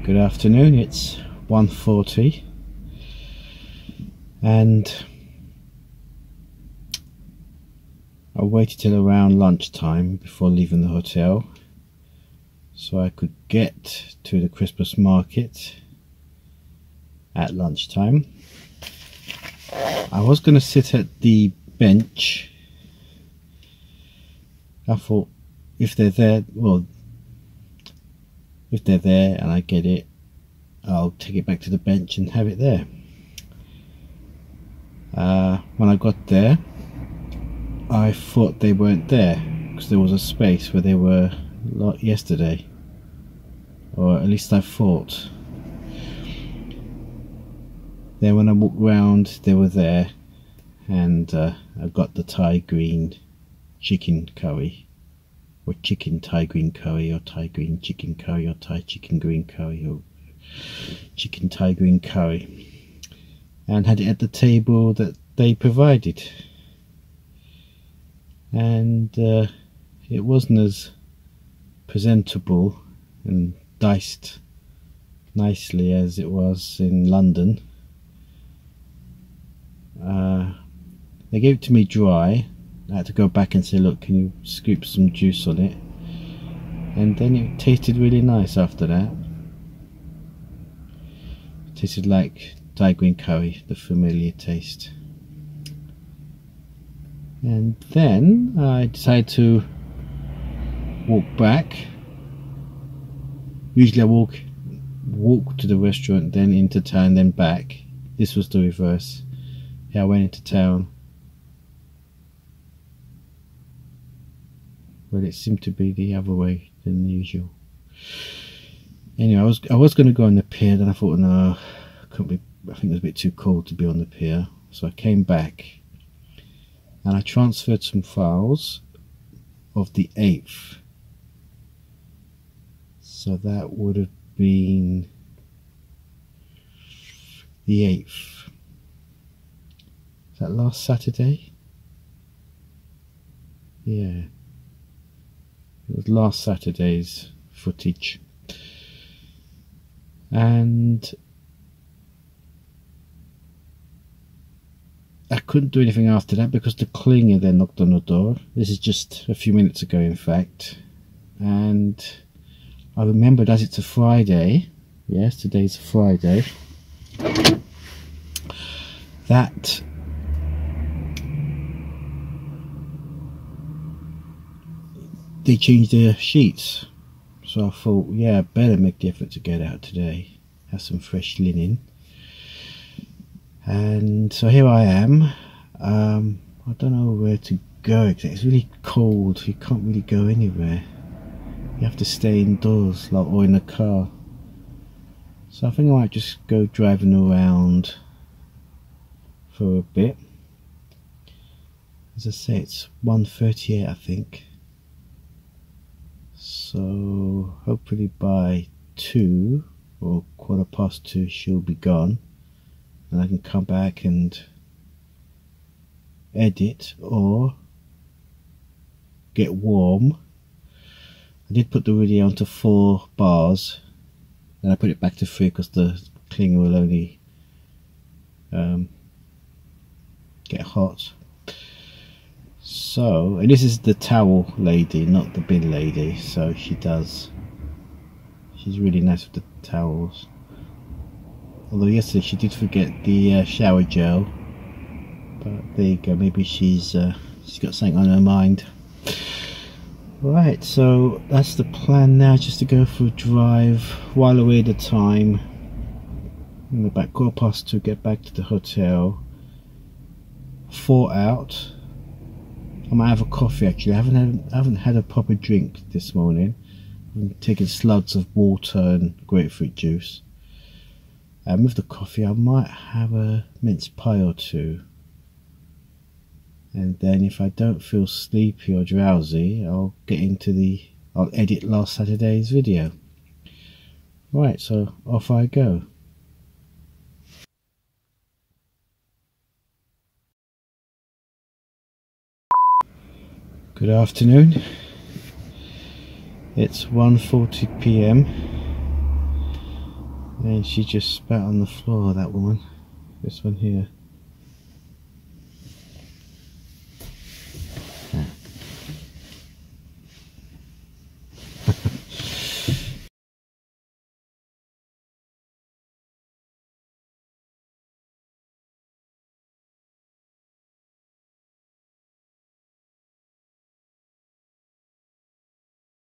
Good afternoon, it's 1:40 and I waited till around lunchtime before leaving the hotel so I could get to the Christmas market at lunchtime. I was going to sit at the bench. I thought if they're there and I get it, I'll take it back to the bench and have it there. When I got there, I thought they weren't there because there was a space where they were yesterday, or at least I thought. Then when I walked round, they were there, and I got the Thai green chicken curry, or chicken Thai green curry, or Thai green chicken curry, or Thai chicken green curry, or chicken Thai green curry, and had it at the table that they provided. And it wasn't as presentable and diced nicely as it was in London. They gave it to me dry. I had to go back and say, look, can you scoop some juice on it? And then it tasted really nice after that. It tasted like Thai green curry, the familiar taste. And then I decided to walk back. Usually I walk to the restaurant, then into town, then back. This was the reverse. Yeah, I went into town. But it seemed to be the other way than usual. Anyway, I was going to go on the pier, then I thought, no, couldn't be. I think it was a bit too cold to be on the pier, so I came back and I transferred some files of the 8th. So that would have been the 8th. Is that last Saturday? Yeah. It was last Saturday's footage. And I couldn't do anything after that because the cleaner then knocked on the door. This is just a few minutes ago, in fact. And I remembered, as it's a Friday, yes, today's a Friday, that they changed their sheets. So I thought, yeah, I better make the effort to get out today, have some fresh linen. And so here I am. I don't know where to go. It's really cold. You can't really go anywhere. You have to stay indoors, or in the car. So I think I might just go driving around for a bit. As I say, it's 1:38, I think. So hopefully by 2 or 2:15 she'll be gone, and I can come back and edit or get warm. I did put the video onto 4 bars, and I put it back to 3 because the cleaner will only get hot. So, and this is the towel lady, not the bin lady, so she's really nice with the towels. Although yesterday she did forget the shower gel, but there you go, maybe she's got something on her mind. Right, so that's the plan now, just to go for a drive while away the time. In about 2:15 get back to the hotel. 4 out. I might have a coffee actually. I haven't had a proper drink this morning. I'm taking slugs of water and grapefruit juice. And with the coffee I might have a mince pie or 2. And then if I don't feel sleepy or drowsy, I'll edit last Saturday's video. Right, so off I go. Good afternoon. It's 1:40 p.m. And she just spat on the floor, that woman. This one here.